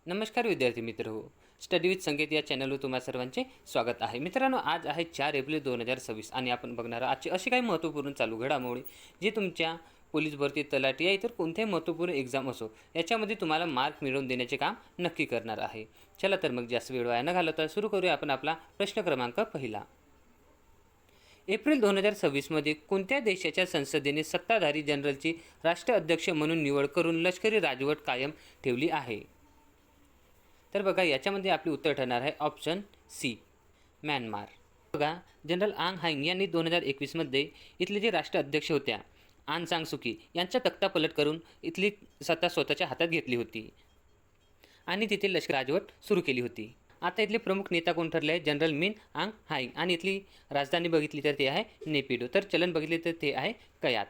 नमस्कार विद्यार्थी मित्र हो. स्टडी विथ संकेत या चॅनलवर तुम्हा सर्वांचे स्वागत आहे. मित्रांनो, आज आहे 4 एप्रिल 2026 आणि आपण बघणार आहोत आजची अशी काही महत्त्वपूर्ण चालू घडामोडी जे तुमच्या पोलीस भरती, तलाठी या इतर कोणत्याही महत्त्वपूर्ण एक्झाम असो याच्यामध्ये तुम्हाला मार्क मिळवून देण्याचे काम नक्की करणार आहे. चला तर मग जास्त वेळ वाया न घालवता सुरू करूया आपण आपला प्रश्न क्रमांक पहिला. एप्रिल 2026मध्ये कोणत्या देशाच्या संसदेने सत्ताधारी जनरलची राष्ट्राध्यक्ष म्हणून निवड करून लष्करी राजवट कायम ठेवली आहे? तर बघा, याच्यामध्ये आपले उत्तर ठरणार आहे ऑप्शन सी, म्यानमार. बघा, जनरल आंग हांग यांनी 2021मध्ये इथले जे राष्ट्राध्यक्ष होत्या आंग सान सू की यांचा तख्ता पलट करून इथली सत्ता स्वतःच्या हातात घेतली होती आणि तिथे लष्कर राजवट सुरू केली होती. आता इथले प्रमुख नेता कोण ठरले आहे? जनरल मिन आंग हांग. आणि इथली राजधानी बघितली तर ते आहे नेपिडो. तर चलन बघितले तर ते आहे कयात.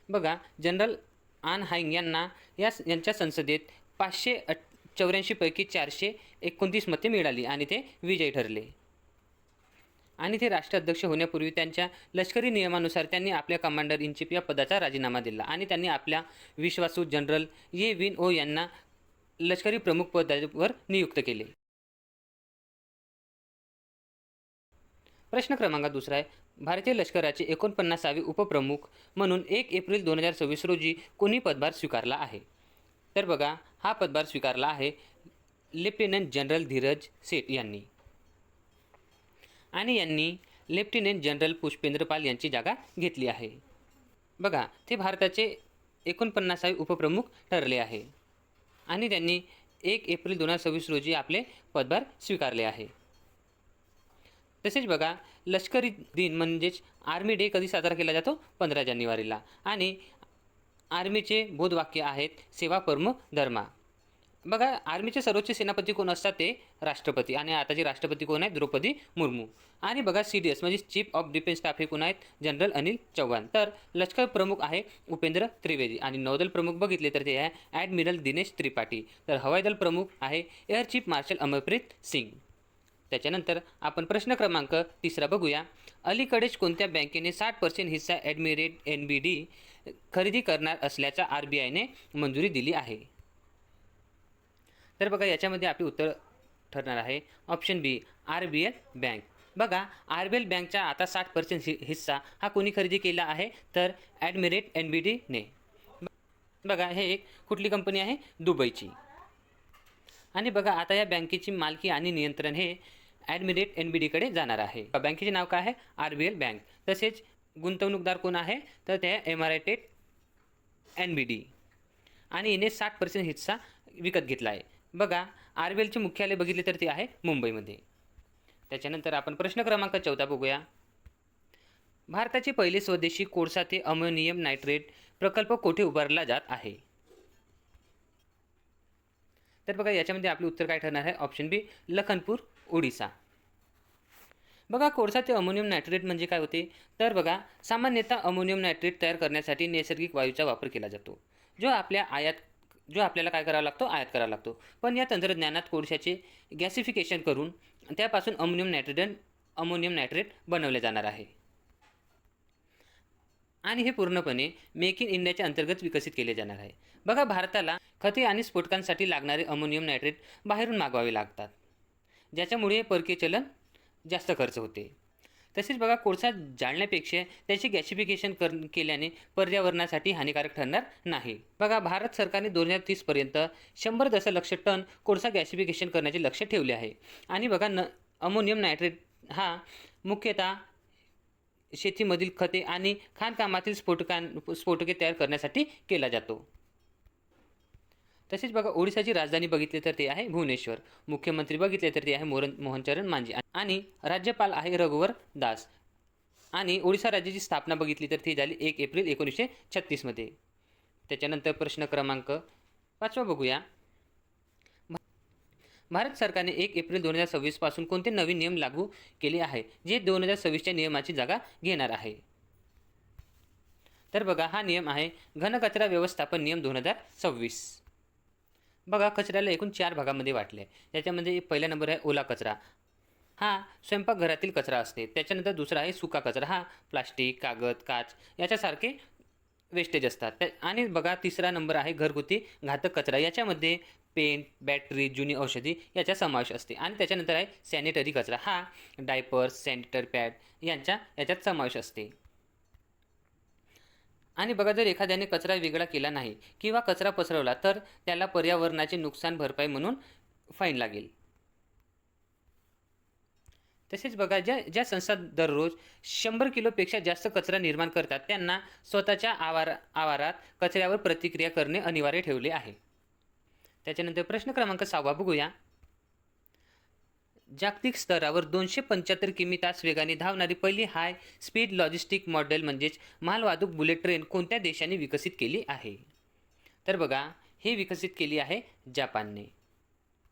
बघा, जनरल आन हांग यांना यांच्या संसदेत 584 पैकी 429 मते मिळाली आणि ते विजयी ठरले. आणि ते राष्ट्राध्यक्ष होण्यापूर्वी त्यांच्या लष्करी नियमानुसार त्यांनी आपल्या कमांडर इन चीफ या पदाचा राजीनामा दिला आणि त्यांनी आपल्या विश्वासू जनरल ये विन ओ यांना लष्करी प्रमुख पदावर नियुक्त केले. प्रश्न क्रमांक दुसरा आहे, भारतीय लष्कराचे 49वे उपप्रमुख म्हणून 1 एप्रिल 2026 रोजी कोणी पदभार स्वीकारला आहे? तर बघा, हा पदभार स्वीकारला आहे लेफ्टनंट जनरल धीरज सेठ यांनी. आणि यांनी लेफ्टनंट जनरल पुष्पेंद्र पाल यांची जागा घेतली आहे. बघा, ते भारताचे 49वे उपप्रमुख ठरले आहे आणि त्यांनी 1 एप्रिल 2026 रोजी आपले पदभार स्वीकारले आहे. तसेच बघा, लष्करी दिन म्हणजेच आर्मी डे कधी साजरा केला जातो? 15 जानेवारीला. आणि आर्मीचे बोधवाक्य आहेत सेवा परमो धर्मा. बघा, आर्मीचे सर्वोच्च सेनापती कोण असतात? ते राष्ट्रपती. आणि आताचे राष्ट्रपती कोण आहेत? द्रौपदी मुर्मू. आणि बघा, CDS म्हणजे चीफ ऑफ डिफेन्स स्टाफ हे कोण आहेत? जनरल अनिल चौहान. तर लष्कर प्रमुख आहे उपेंद्र त्रिवेदी. आणि नौदल प्रमुख बघितले तर ते आहे ॲडमिरल दिनेश त्रिपाठी. तर हवाई दल प्रमुख आहे air chief marshal Amarpreet Singh. त्याच्यानंतर आपण प्रश्न क्रमांक तिसरा बघूया. अलीकडेच कोणत्या बँकेने 60% हिस्सा ॲडमिरेट NBD खरेदी करणार असल्याचा RBIने मंजुरी दिली आहे? तर बघा, याच्यामध्ये आपले उत्तर ठरणार आहे ऑप्शन बी, RBL बँक. बघा, RBL बँकचा आता 60% हिस्सा हा कोणी खरेदी केला आहे? तर ॲडमिरेट NBDने. बघा, हे एक कुठली कंपनी आहे? दुबईची. आणि बघा, आता या बँकेची मालकी आणि नियंत्रण हे ॲडमिरेट NBDकडे जाणार आहे. बँकेचे नाव काय आहे? RBL bank. तसेच गुंतवणूकदार कोण आहे? तर ते एमआरटेट NBD. आणि हिने 60% हिस्सा विकत घेतला आहे. बघा, RBLचे मुख्यालय बघितले तर ते आहे मुंबईमध्ये. त्याच्यानंतर आपण प्रश्न क्रमांक 14 बघूया. भारताचे पहिले स्वदेशी कोळसा ते अमोनियम नायट्रेट प्रकल्प कोठे उभारला जात आहे? तर बघा, याच्यामध्ये आपले उत्तर काय ठरणार आहे? ऑप्शन बी, लखनपूर, ओडिसा. बघा, कोळसा ते अमोनियम नायट्रेट म्हणजे काय होते? तर बघा, सामान्यतः अमोनियम नायट्रेट तयार करण्यासाठी नैसर्गिक वायूचा वापर केला जातो, जो आपल्याला काय करावा लागतो? आयात करावा लागतो. पण या तंत्रज्ञानात कोळशाचे गॅसिफिकेशन करून त्यापासून अमोनियम नायट्रेट बनवले जाणार आहे. आणि हे पूर्णपणे मेक इन इंडियाच्या अंतर्गत विकसित केले जाणार आहे. बघा, भारताला खते आणि स्फोटकांसाठी लागणारे अमोनियम नायट्रेट बाहेरून मागवावे लागतात, ज्याच्यामुळे परकीय चलन जास्त खर्च होते. तसेच बघा, कोळसा जाळण्यापेक्षा त्याचे गॅसिफिकेशन केल्याने पर्यावरणासाठी हानिकारक ठरणार नाही. बघा, भारत सरकारने 2030पर्यंत 100 दशलक्ष टन कोळसा गॅसिफिकेशन करण्याचे लक्ष्य ठेवले आहे. आणि बघा, अमोनियम नायट्रेट हा मुख्यतः शेतीमधील खते आणि खाणकामातील स्फोटके तयार करण्यासाठी केला जातो. तसेच बघा, ओडिशाची राजधानी बघितली तर ते आहे भुवनेश्वर. मुख्यमंत्री बघितले तर ते आहे मोहनचरण मांझी. आणि राज्यपाल आहे रघुवर दास. आणि ओडिशा राज्याची स्थापना बघितली तर ती झाली 1 एप्रिल 1936मध्ये. त्याच्यानंतर प्रश्न क्रमांक 5 बघूया. भारत सरकारने 1 एप्रिल 2026 पासून कोणते नवीन नियम लागू केले आहे जे 2026च्या नियमाची जागा घेणार आहे? तर बघा, हा नियम आहे घनकचरा व्यवस्थापन नियम 2026. बघा, कचऱ्याला एकूण 4 भागामध्ये वाटले आहे. त्याच्यामध्ये पहिला नंबर आहे ओला कचरा. हा स्वयंपाकघरातील कचरा असते. त्याच्यानंतर दुसरा आहे सुका कचरा. हा प्लास्टिक, कागद, काच याच्यासारखे वेस्टेज असतात. आणि बघा तिसरा नंबर आहे घरगुती घातक कचरा. याच्यामध्ये पेन, बॅटरी, जुनी औषधी याचा समावेश असते. आणि त्याच्यानंतर आहे सॅनिटरी कचरा. हा डायपर्स, सॅनिटरी पॅड याच्यात समावेश असते. आणि बघा जर एखाद्याने कचरा वेगळा केला नाही किंवा कचरा पसरवला तर त्याला पर्यावरणाचे नुकसान भरपाई म्हणून फाईन लागेल. तसेच बघा ज्या ज्या संस्था दररोज 100 किलोपेक्षा जास्त कचरा निर्माण करतात त्यांना स्वतःच्या आवारात कचऱ्यावर प्रतिक्रिया करणे अनिवार्य ठेवले आहे. त्याच्यानंतर प्रश्न क्रमांक 6 बघूया. जागतिक स्तरावर 275 किमी तास वेगाने धावणारी पहिली हाय स्पीड लॉजिस्टिक मॉडेल म्हणजेच मालवाहतूक बुलेट ट्रेन कोणत्या देशाने विकसित केली आहे? तर बघा हे विकसित केली आहे जपानने.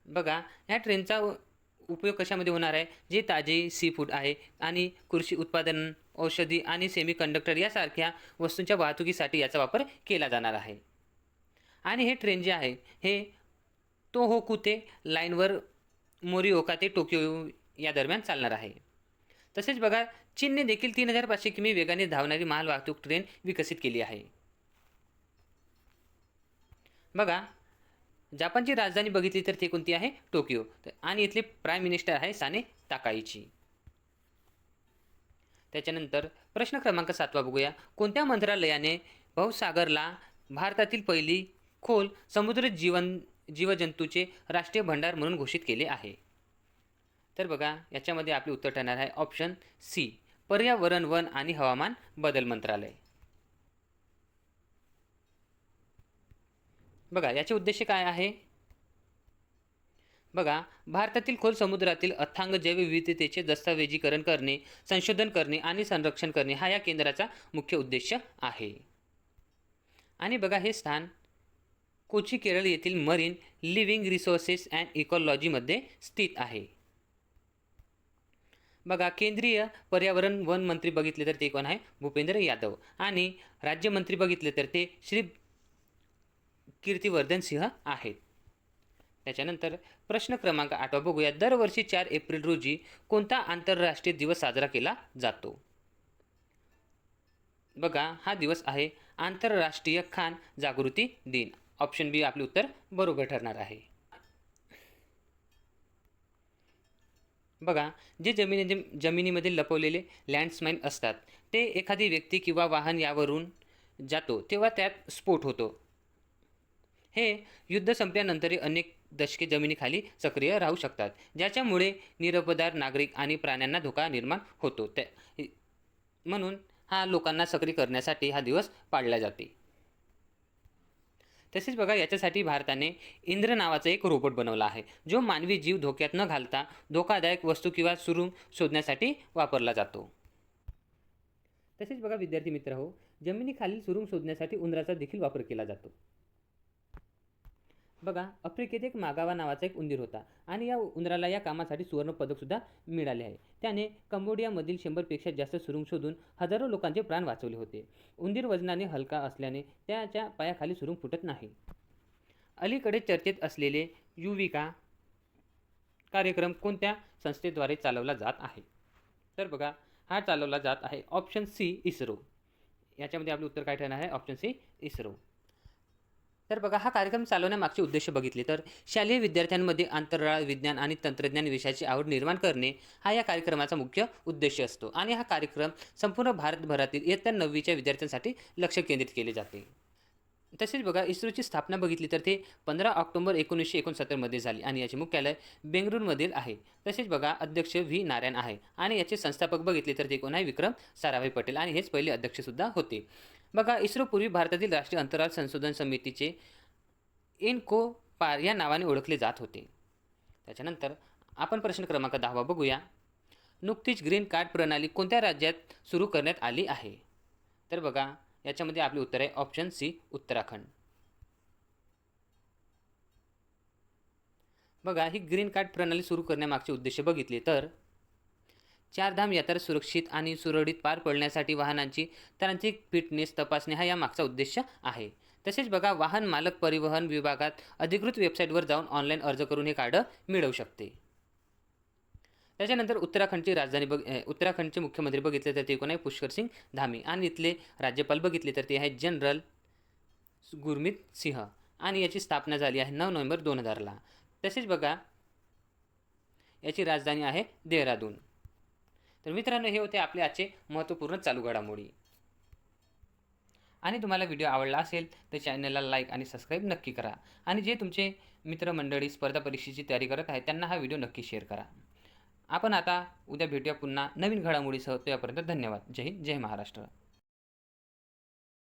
बघा ह्या ट्रेनचा उपयोग कशामध्ये होणार आहे? जे ताजे सी फूड आहे आणि कृषी उत्पादन, औषधी आणि सेमीकंडक्टर यासारख्या वस्तूंच्या वाहतुकीसाठी याचा वापर केला जाणार आहे. आणि हे ट्रेन जे आहे हे तोहोकुते लाईनवर मोरिओका ते टोकियो या दरम्यान चालणार आहे. तसेच बघा चीनने देखील 3500 किमी वेगाने धावणारी मालवाहतूक ट्रेन विकसित केली आहे. बघा जपानची राजधानी बघितली तर ती कोणती आहे? टोकियो. आणि इथले प्राईम मिनिस्टर आहे साने ताकाईची. त्याच्यानंतर प्रश्न क्रमांक 7 बघूया. कोणत्या मंत्रालयाने भवसागरला भारतातील पहिली खोल समुद्र जीवजंतूचे राष्ट्रीय भंडार म्हणून घोषित केले आहे? तर बघा याच्यामध्ये आपले उत्तर ठरणार आहे ऑप्शन सी, पर्यावरण, वन आणि हवामान बदल मंत्रालय. बघा याचे उद्देश काय आहे? बघा भारतातील खोल समुद्रातील अथांग जैवविविधतेचे दस्तऐवजीकरण करणे, संशोधन करणे आणि संरक्षण करणे हा या केंद्राचा मुख्य उद्देश आहे. आणि बघा हे स्थान कोची केरळ येथील मरीन लिव्हिंग रिसोर्सेस अँड इकॉलॉजीमध्ये स्थित आहे. बघा केंद्रीय पर्यावरण वन मंत्री बघितले तर ते कोण आहे? भूपेंद्र यादव. आणि राज्यमंत्री बघितले तर ते श्री कीर्तिवर्धन सिंह आहेत. त्याच्यानंतर प्रश्न क्रमांक 8 बघूया. दरवर्षी 4 एप्रिल रोजी कोणता आंतरराष्ट्रीय दिवस साजरा केला जातो? बघा हा दिवस आहे आंतरराष्ट्रीय खाण जागृती दिन. ऑप्शन बी आपले उत्तर बरोबर ठरणार आहे. बघा जे जमिनीमध्ये लपवलेले लँडस्माइन असतात ते एखादी व्यक्ती किंवा वाहन यावरून जातो तेव्हा त्यात स्फोट होतो. हे युद्ध संपल्यानंतरही अनेक दशके जमिनीखाली सक्रिय राहू शकतात, ज्याच्यामुळे निरपराध नागरिक आणि प्राण्यांना धोका निर्माण होतो. म्हणून हा लोकांना सक्रिय करण्यासाठी हा दिवस पाळला जाते. तसेच बघा याच्यासाठी भारताने इंद्र नावाचा एक रोबोट बनवला आहे जो मानवी जीव धोक्यात न घालता धोकादायक वस्तू किंवा सुरुंग शोधण्यासाठी वापरला जातो. तसेच बघा विद्यार्थी मित्र हो, जमिनीखालील सुरुंग शोधण्यासाठी उंदराचा देखील वापर केला जातो. बघा आफ्रिकेत एक मागावा नावाचा एक उंदीर होता आणि या उंदराला या कामासाठी सुवर्ण पदकसुद्धा मिळाले आहे. त्याने कंबोडियामधील 100पेक्षा जास्त सुरुंग शोधून हजारो लोकांचे प्राण वाचवले होते. उंदीर वजनाने हलका असल्याने त्याच्या पायाखाली सुरुंग फुटत नाही. अलीकडे चर्चेत असलेले युविका कार्यक्रम कोणत्या संस्थेद्वारे चालवला जात आहे? तर बघा हा चालवला जात आहे ऑप्शन सी, इस्रो. याच्यामध्ये आपले उत्तर काय ठरणार आहे? Option C, ISRO. तर बघा हा कार्यक्रम चालवण्यामागचे उद्देश बघितले तर शालेय विद्यार्थ्यांमध्ये अंतराळ विज्ञान आणि तंत्रज्ञान विषयाची आवड निर्माण करणे हा या कार्यक्रमाचा मुख्य उद्देश असतो. आणि हा कार्यक्रम संपूर्ण भारतभरातील इयत्ता 9वीच्या विद्यार्थ्यांसाठी लक्ष केंद्रित केले जाते. तसेच बघा इस्रोची स्थापना बघितली तर ते 15 ऑक्टोबर 1969 झाली आणि याचे मुख्यालय बेंगळुरूमधील आहे. तसेच बघा अध्यक्ष व्ही नारायण आहे आणि याचे संस्थापक बघितले तर ते कोण आहे? विक्रम साराभाई पटेल आणि हेच पहिले अध्यक्षसुद्धा होते. बघा इस्रो पूर्वी भारतातील राष्ट्रीय अंतराळ संशोधन समितीचे एनकोपार या नावाने ओळखले जात होते. त्याच्यानंतर आपण प्रश्न क्रमांक 10 बघूया. नुकतीच ग्रीन कार्ड प्रणाली कोणत्या राज्यात सुरू करण्यात आली आहे? तर बघा याच्यामध्ये आपले उत्तर आहे ऑप्शन सी, उत्तराखंड. बघा ही ग्रीन कार्ड प्रणाली सुरू करण्यामागचे उद्देश बघितले तर चारधाम यात्रा सुरक्षित आणि सुरळीत पार पडण्यासाठी वाहनांची तांत्रिक फिटनेस तपासणे हा यामागचा उद्देश आहे. तसेच बघा वाहन मालक परिवहन विभागात अधिकृत वेबसाईटवर जाऊन ऑनलाईन अर्ज करून हे कार्ड मिळवू शकते. त्याच्यानंतर उत्तराखंडचे मुख्यमंत्री बघितले तर ते कोण आहे, पुष्कर सिंग धामी. आणि इथले राज्यपाल बघितले तर ते आहेत जनरल गुरमीत सिंह. आणि याची स्थापना झाली आहे 9 नोव्हेंबर 2000ला. तसेच बघा याची राजधानी आहे देहरादून. तर मित्रांनो, हे होते आपले आजचे महत्त्वपूर्ण चालू घडामोडी. आणि तुम्हाला व्हिडिओ आवडला असेल तर चॅनलला लाईक आणि सबस्क्राईब नक्की करा. आणि जे तुमचे मित्रमंडळी स्पर्धा परीक्षेची तयारी करत आहेत त्यांना हा व्हिडिओ नक्की शेअर करा. आपण आता उद्या भेटूया पुन्हा नवीन घडामोडीसह. तोपर्यंत धन्यवाद. जय हिंद, जय महाराष्ट्र.